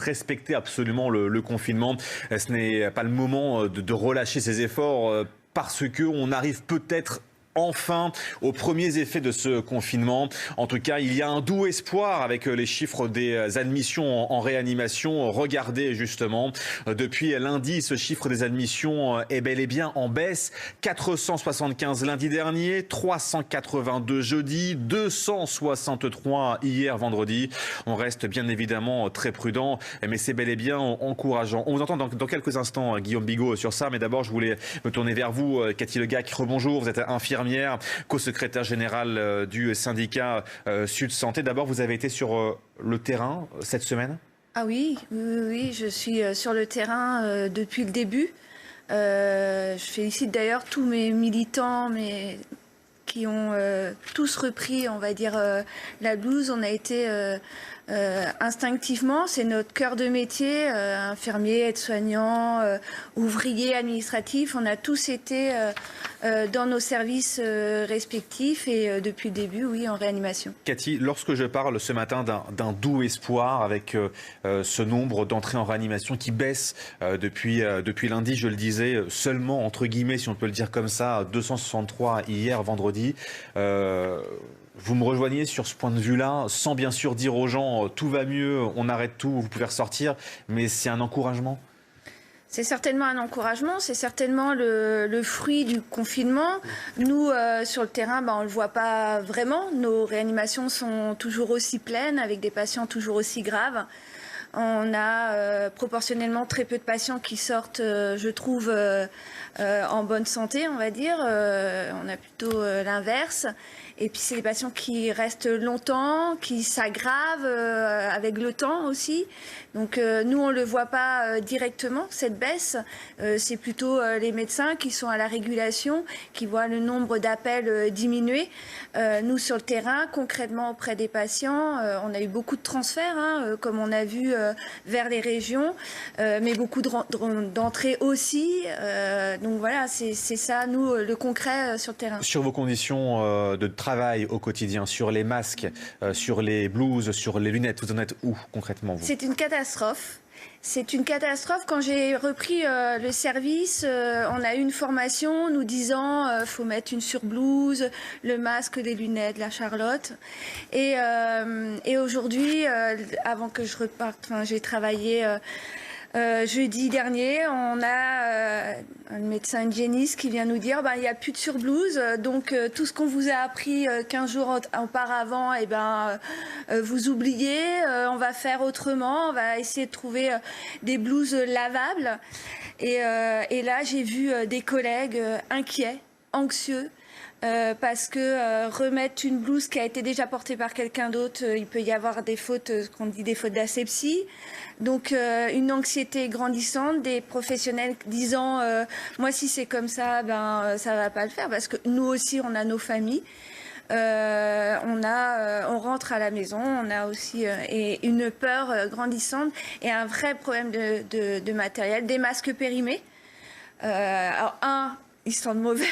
respecter absolument le confinement. Ce n'est pas le moment de relâcher ses efforts parce qu'on arrive peut-être enfin aux premiers effets de ce confinement. En tout cas, il y a un doux espoir avec les chiffres des admissions en réanimation. Regardez justement, depuis lundi, ce chiffre des admissions est bel et bien en baisse. 475 lundi dernier, 382 jeudi, 263 hier vendredi. On reste bien évidemment très prudent, mais c'est bel et bien encourageant. On vous entend dans quelques instants, Guillaume Bigot, sur ça. Mais d'abord, je voulais me tourner vers vous, Cathy Legac. Rebonjour, vous êtes infirmière, co-secrétaire générale du syndicat Sud Santé. D'abord, vous avez été sur le terrain cette semaine? Ah oui, je suis sur le terrain depuis le début. Je félicite d'ailleurs tous mes militants qui ont tous repris, on va dire, la blouse. On a été instinctivement, c'est notre cœur de métier, infirmiers, aides-soignants, ouvriers, administratifs. On a tous été dans nos services respectifs et depuis le début, oui, en réanimation. Cathy, lorsque je parle ce matin d'un doux espoir avec ce nombre d'entrées en réanimation qui baisse depuis lundi, je le disais, seulement, entre guillemets, si on peut le dire comme ça, 263 hier vendredi. Vous me rejoignez sur ce point de vue-là, sans bien sûr dire aux gens tout va mieux, on arrête tout, vous pouvez ressortir, mais c'est un encouragement? C'est certainement un encouragement, c'est certainement le fruit du confinement. Nous, sur le terrain, on ne le voit pas vraiment. Nos réanimations sont toujours aussi pleines, avec des patients toujours aussi graves. On a proportionnellement très peu de patients qui sortent, je trouve, en bonne santé, on va dire. On a plutôt l'inverse. Et puis c'est des patients qui restent longtemps, qui s'aggravent avec le temps aussi. Donc nous, on ne le voit pas directement, cette baisse. C'est plutôt les médecins qui sont à la régulation, qui voient le nombre d'appels diminuer. Nous, sur le terrain, concrètement auprès des patients, on a eu beaucoup de transferts, comme on a vu vers les régions, mais beaucoup d'entrées aussi. Donc voilà, c'est ça, nous, le concret sur le terrain. Sur vos conditions de travail au quotidien, sur les masques, sur les blouses, sur les lunettes, vous en êtes où concrètement, vous? C'est une catastrophe. C'est une catastrophe. Quand j'ai repris le service, on a eu une formation nous disant faut mettre une surblouse, le masque, les lunettes, la charlotte. Et aujourd'hui, avant que je reparte, j'ai travaillé jeudi dernier, on a un médecin hygiéniste qui vient nous dire il n'y a plus de surblouse, donc tout ce qu'on vous a appris 15 jours auparavant, vous oubliez, on va faire autrement, on va essayer de trouver des blouses lavables. Et là, j'ai vu des collègues inquiets, anxieux, parce que remettre une blouse qui a été déjà portée par quelqu'un d'autre, il peut y avoir des fautes, ce qu'on dit des fautes d'asepsie. Donc une anxiété grandissante, des professionnels disant moi si c'est comme ça, ça va pas le faire, parce que nous aussi on a nos familles. On rentre à la maison, on a aussi et une peur grandissante et un vrai problème de matériel, des masques périmés. Alors ils sentent mauvais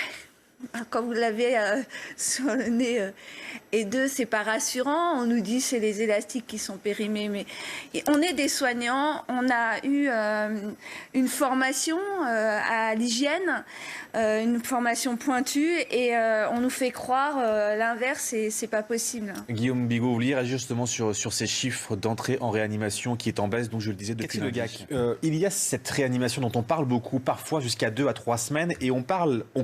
quand vous l'avez sur le nez, et deux, c'est pas rassurant. On nous dit c'est les élastiques qui sont périmés, mais on est des soignants, on a eu une formation à l'hygiène, une formation pointue, et on nous fait croire l'inverse, et c'est pas possible. Guillaume Bigot, vous lire justement sur ces chiffres d'entrée en réanimation qui est en baisse, donc je le disais depuis le GAC. Il y a cette réanimation dont on parle beaucoup, parfois jusqu'à 2 à 3 semaines, et on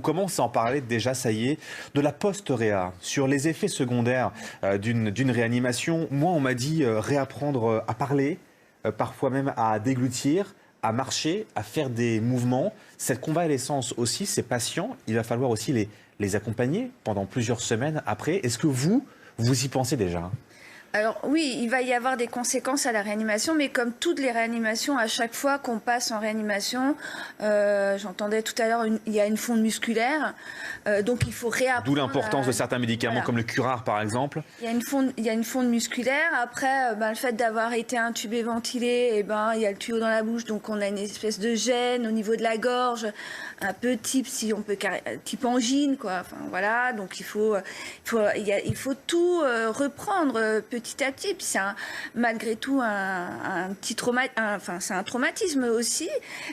commence à en parler déjà, ça y est, de la post-réa, sur les effets secondaires d'une réanimation. Moi, on m'a dit réapprendre à parler, parfois même à déglutir, à marcher, à faire des mouvements. Cette convalescence aussi, ces patients, il va falloir aussi les accompagner pendant plusieurs semaines après. Est-ce que vous y pensez déjà ? Alors oui, il va y avoir des conséquences à la réanimation, mais comme toutes les réanimations, à chaque fois qu'on passe en réanimation, j'entendais tout à l'heure, il y a une fonte musculaire, donc il faut réapprendre. D'où l'importance de certains médicaments comme le curare par exemple. Il y a une fonte musculaire. Après, le fait d'avoir été intubé, ventilé, il y a le tuyau dans la bouche, donc on a une espèce de gêne au niveau de la gorge, un peu type angine, quoi. Enfin voilà, donc il faut tout reprendre petit à petit. Et puis malgré tout un petit c'est un traumatisme aussi.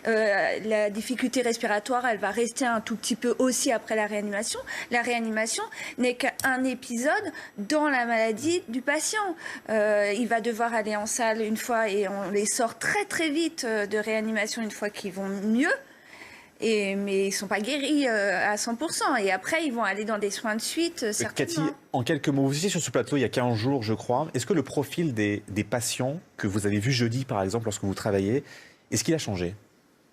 La difficulté respiratoire, elle va rester un tout petit peu aussi après la réanimation. La réanimation n'est qu'un épisode dans la maladie du patient. Il va devoir aller en salle une fois et on les sort très très vite de réanimation une fois qu'ils vont mieux. Mais ils ne sont pas guéris à 100%. Et après, ils vont aller dans des soins de suite, certainement. Cathy, en quelques mots, vous étiez sur ce plateau il y a 15 jours, je crois. Est-ce que le profil des patients que vous avez vu jeudi, par exemple, lorsque vous travaillez, est-ce qu'il a changé ?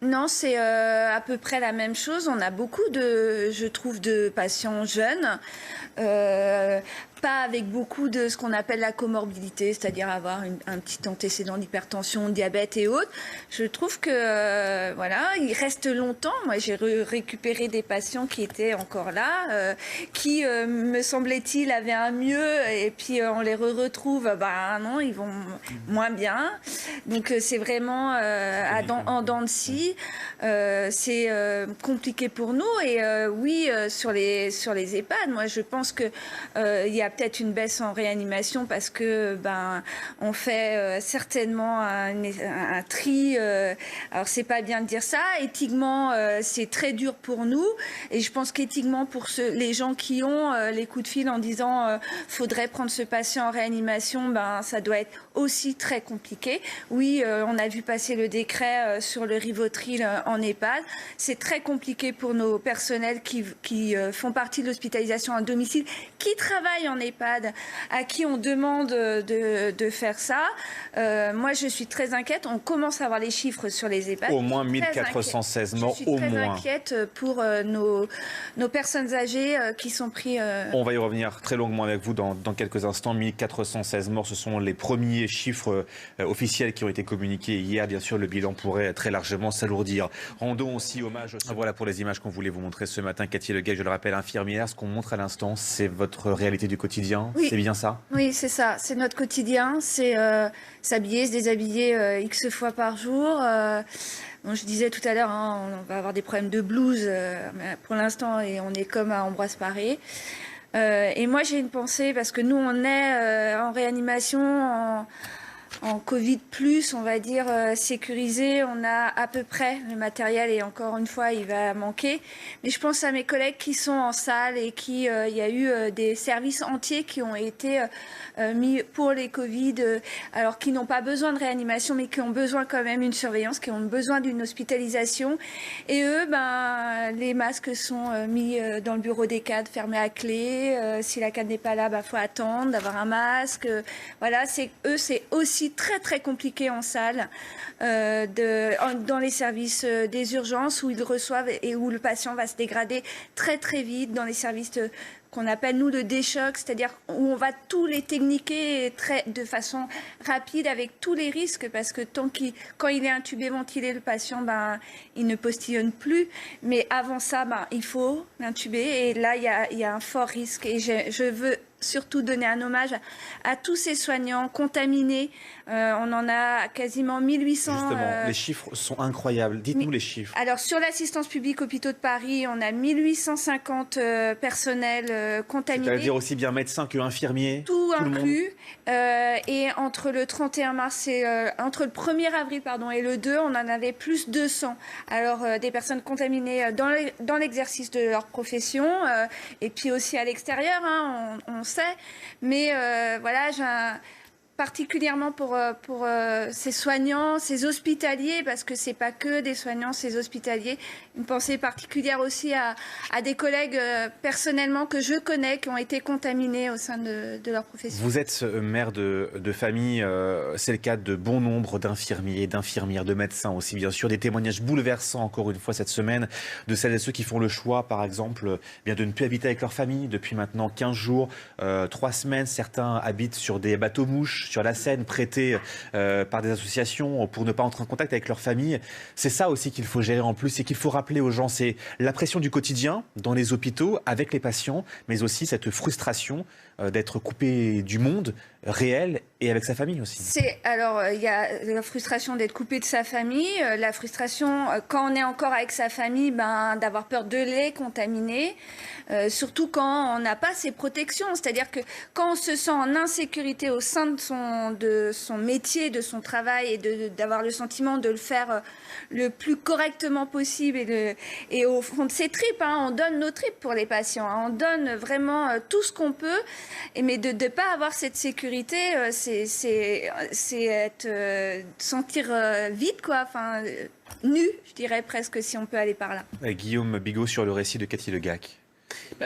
Non, c'est à peu près la même chose. On a beaucoup je trouve, de patients jeunes. Pas avec beaucoup de ce qu'on appelle la comorbidité, c'est-à-dire avoir un petit antécédent d'hypertension, de diabète et autres. Je trouve que ils restent longtemps. Moi, j'ai récupéré des patients qui étaient encore là, qui, me semblait-il, avaient un mieux, et puis on les retrouve, non, ils vont moins bien. Donc c'est vraiment en dents de scie. C'est compliqué pour nous. Et oui, sur les EHPAD, moi, je pense que il y a peut-être une baisse en réanimation parce que on fait certainement un tri. Alors c'est pas bien de dire ça. Éthiquement, c'est très dur pour nous, et je pense qu'éthiquement pour les gens qui ont les coups de fil en disant faudrait prendre ce patient en réanimation, ça doit être aussi très compliqué. Oui, on a vu passer le décret sur le Rivotril en EHPAD. C'est très compliqué pour nos personnels qui font partie de l'hospitalisation à domicile, qui travaillent en EHPAD, à qui on demande de faire ça. Moi, je suis très inquiète. On commence à avoir les chiffres sur les EHPAD. Au moins 1416 morts, au moins. Je suis très inquiète pour nos personnes âgées qui sont pris... On va y revenir très longuement avec vous dans quelques instants. 1416 morts, ce sont les premiers chiffres officiels qui ont été communiqués hier. Bien sûr, le bilan pourrait très largement s'alourdir. Rendons aussi hommage. Voilà pour les images qu'on voulait vous montrer ce matin. Cathy Legay, je le rappelle, infirmière. Ce qu'on montre à l'instant, c'est votre réalité du quotidien. Oui. C'est bien ça ? Oui, c'est ça. C'est notre quotidien. C'est s'habiller, se déshabiller X fois par jour. Je disais tout à l'heure, on va avoir des problèmes de blues pour l'instant, et on est comme à Ambroise Paré. Et moi, j'ai une pensée, parce que nous, on est en réanimation, en Covid+, on va dire, sécurisé. On a à peu près le matériel, et encore une fois, il va manquer. Mais je pense à mes collègues qui sont en salle et il y a eu des services entiers qui ont été mis pour les Covid, alors qui n'ont pas besoin de réanimation, mais qui ont besoin quand même d'une surveillance, qui ont besoin d'une hospitalisation. Et eux, les masques sont mis dans le bureau des cadres, fermés à clé. Si la cadre n'est pas là, faut attendre d'avoir un masque. Voilà, c'est aussi très très compliqué en salle, dans les services des urgences où ils reçoivent et où le patient va se dégrader très très vite, dans les services qu'on appelle nous le déchoc, c'est-à-dire où on va tous les techniquer de façon rapide avec tous les risques, parce que quand il est intubé, ventilé, le patient, il ne postillonne plus. Mais avant ça, il faut l'intuber, et là il y a un fort risque, et je veux surtout donner un hommage à tous ces soignants contaminés. On en a quasiment 1800. Justement, les chiffres sont incroyables. Dites-nous les chiffres. Alors, sur l'assistance publique hôpitaux de Paris, on a 1850 personnels contaminés. C'est-à-dire aussi bien médecins que infirmiers. Tout inclus. Et entre le 31 mars entre le 1er avril et le 2, on en avait plus 200. Alors, des personnes contaminées dans l'exercice de leur profession, et puis aussi à l'extérieur, on sait. Mais j'ai particulièrement pour ces soignants, ces hospitaliers, parce que c'est pas que des soignants, ces hospitaliers. Une pensée particulière aussi à des collègues personnellement que je connais, qui ont été contaminés au sein de leur profession. Vous êtes mère de famille, c'est le cas de bon nombre d'infirmiers, d'infirmières, de médecins aussi, bien sûr. Des témoignages bouleversants, encore une fois, cette semaine, de celles et ceux qui font le choix, par exemple, de ne plus habiter avec leur famille depuis maintenant 15 jours, 3 semaines. Certains habitent sur des bateaux-mouches, sur la scène prêtés par des associations pour ne pas entrer en contact avec leur famille. C'est ça aussi qu'il faut gérer en plus et qu'il faut rappeler aux gens. C'est la pression du quotidien dans les hôpitaux avec les patients, mais aussi cette frustration d'être coupé du monde réel et avec sa famille aussi. Alors, il y a la frustration d'être coupé de sa famille, la frustration quand on est encore avec sa famille, d'avoir peur de les contaminer, surtout quand on n'a pas ces protections. C'est-à-dire que quand on se sent en insécurité au sein de son métier, de son travail, et d'avoir le sentiment de le faire le plus correctement possible et au fond de ses tripes, on donne nos tripes pour les patients, on donne vraiment tout ce qu'on peut, mais de ne pas avoir cette sécurité, c'est sentir vide, quoi, nu, je dirais presque, si on peut aller par là. Guillaume Bigot sur le récit de Cathy Legac.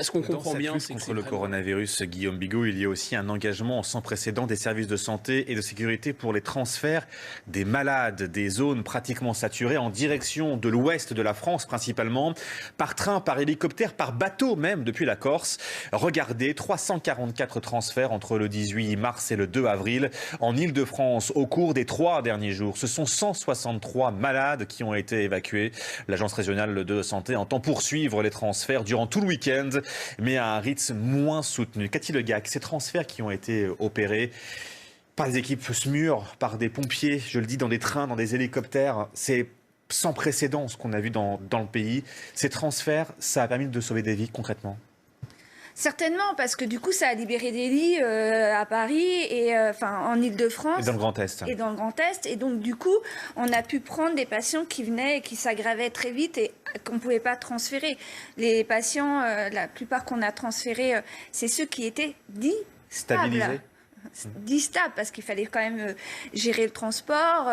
Ce qu'on comprend bien, c'est que contre le coronavirus, Guillaume Bigot, il y a aussi un engagement sans précédent des services de santé et de sécurité pour les transferts des malades des zones pratiquement saturées en direction de l'ouest de la France principalement, par train, par hélicoptère, par bateau même depuis la Corse. Regardez, 344 transferts entre le 18 mars et le 2 avril en Île-de-France au cours des 3 derniers jours. Ce sont 163 malades qui ont été évacués. L'agence régionale de santé entend poursuivre les transferts durant tout le week-end, mais à un rythme moins soutenu. Cathy Legac, ces transferts qui ont été opérés par des équipes SMUR, par des pompiers, je le dis, dans des trains, dans des hélicoptères, c'est sans précédent ce qu'on a vu dans le pays. Ces transferts, ça a permis de sauver des vies concrètement? Certainement, parce que du coup, ça a libéré des lits à Paris et en Île-de-France. Et dans le Grand Est. Et dans le Grand Est. Et donc, du coup, on a pu prendre des patients qui venaient et qui s'aggravaient très vite et qu'on ne pouvait pas transférer. Les patients, la plupart qu'on a transférés, c'est ceux qui étaient dits stabilisés. Dit stable, parce qu'il fallait quand même gérer le transport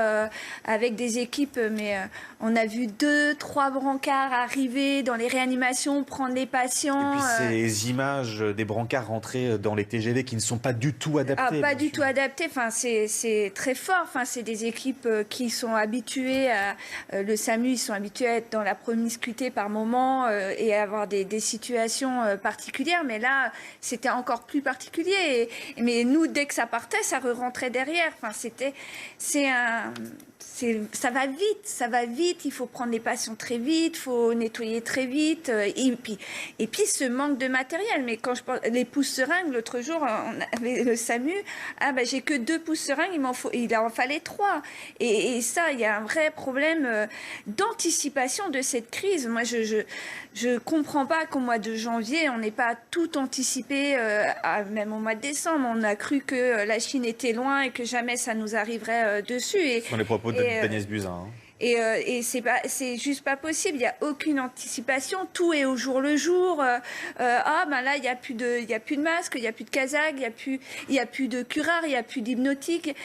avec des équipes, mais on a vu 2-3 brancards arriver dans les réanimations, prendre les patients. Et puis ces images des brancards rentrés dans les TGV qui ne sont pas du tout adaptés. Pas du tout adaptés, c'est très fort, c'est des équipes qui sont habituées à le SAMU, ils sont habitués à être dans la promiscuité par moment et à avoir des situations particulières, mais là c'était encore plus particulier, mais nous dès que ça partait, ça re-rentrait derrière. Ça va vite, il faut prendre les patients très vite, il faut nettoyer très vite, et puis ce manque de matériel. Mais quand je parle les pouces-seringues, l'autre jour, on avait le SAMU, j'ai que 2 pouces-seringues, il en fallait 3. Et ça, il y a un vrai problème d'anticipation de cette crise. Moi, je comprends pas qu'au mois de janvier, on n'ait pas tout anticipé, même au mois de décembre. On a cru que la Chine était loin et que jamais ça nous arriverait dessus. Ce sont les propos d'Agnès Buzyn. Et c'est juste pas possible. Il n'y a aucune anticipation. Tout est au jour le jour. Là, il n'y a plus de masque, il n'y a plus de casaque, il n'y a plus de curare, il n'y a plus d'hypnotique.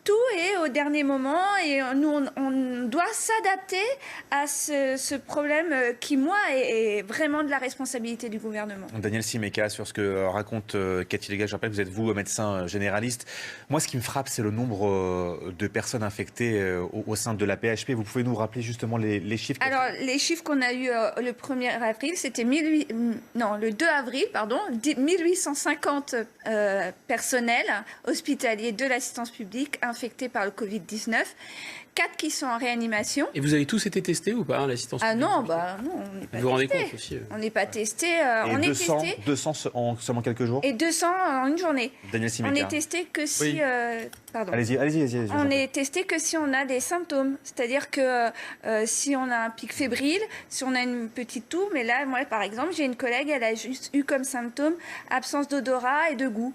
Tout est au dernier moment et nous, on doit s'adapter à ce problème qui, moi, est vraiment de la responsabilité du gouvernement. Daniel Simeka, sur ce que raconte Cathy Legac, je rappelle que vous êtes médecin généraliste. Moi, ce qui me frappe, c'est le nombre de personnes infectées au sein de la PHP. Vous pouvez nous rappeler justement les chiffres? Alors, les chiffres qu'on a eus le 1er avril, c'était le 2 avril, 1850 personnels hospitaliers de l'assistance publique infectés par le Covid-19, 4 qui sont en réanimation. Et vous avez tous été testés ou pas, l'assistance publique? Non, on n'est pas testés. Vous vous rendez compte aussi On n'est pas testés. On est testés. 200 en seulement quelques jours? Et 200 en une journée. Daniel Simeka. On est testé que si... Pardon. Allez-y. On est testé que si on a des symptômes. C'est-à-dire que si on a un pic fébrile, si on a une petite toux, mais là, moi, par exemple, j'ai une collègue, elle a juste eu comme symptôme absence d'odorat et de goût.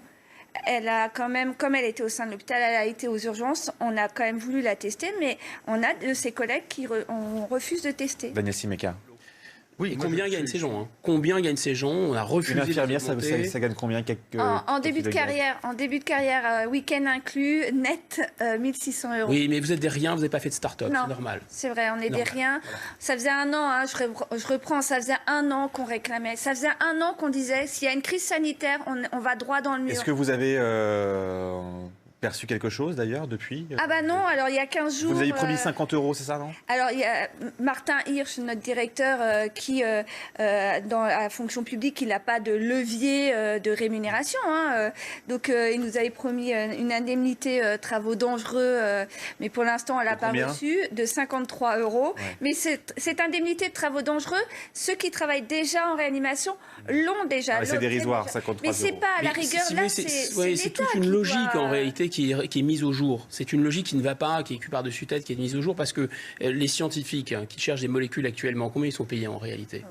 Elle a quand même, comme elle était au sein de l'hôpital, elle a été aux urgences, on a quand même voulu la tester, mais on a de ses collègues qui refusent de tester. Daniel Simeka. Oui, et combien gagnent ces gens? Combien gagnent ces gens? On a refusé. Une infirmière, ça gagne combien? En début de carrière, week-end inclus, net, 1 600 €. Oui, mais vous êtes des riens, vous n'avez pas fait de start-up, c'est normal. C'est vrai, on est des riens. Ça faisait 1 an, je reprends, ça faisait 1 an qu'on réclamait. Ça faisait 1 an qu'on disait, s'il y a une crise sanitaire, on va droit dans le mur. Est-ce que vous avez perçu quelque chose d'ailleurs depuis? Ah bah non, alors il y a 15 jours... Vous avez promis 50 €, c'est ça, non? Alors il y a Martin Hirsch, notre directeur, qui, dans la fonction publique, il n'a pas de levier de rémunération. Hein, donc il nous avait promis une indemnité travaux dangereux, mais pour l'instant, elle n'a pas reçu, de 53 €. Ouais. Mais cette indemnité de travaux dangereux, ceux qui travaillent déjà en réanimation l'ont déjà. C'est dérisoire, 53 €. Mais c'est pas à la rigueur, là, c'est toute une logique en réalité qui est mise au jour. C'est une logique qui ne va pas, qui est cul par-dessus tête, qui est mise au jour parce que les scientifiques qui cherchent des molécules actuellement, combien ils sont payés en réalité?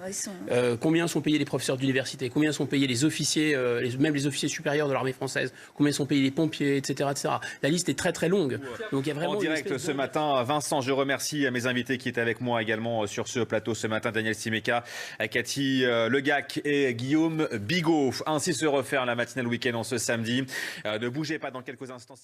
Combien sont payés les professeurs d'université? Combien sont payés les officiers, même les officiers supérieurs de l'armée française? Combien sont payés les pompiers, etc., etc. La liste est très très longue. Donc il y a vraiment en direct ce matin, Vincent, je remercie mes invités qui étaient avec moi également sur ce plateau ce matin, Daniel Simeka, Cathy Legac et Guillaume Bigot. Ainsi se refaire la matinale week-end en ce samedi. Ne bougez pas, dans quelques instants.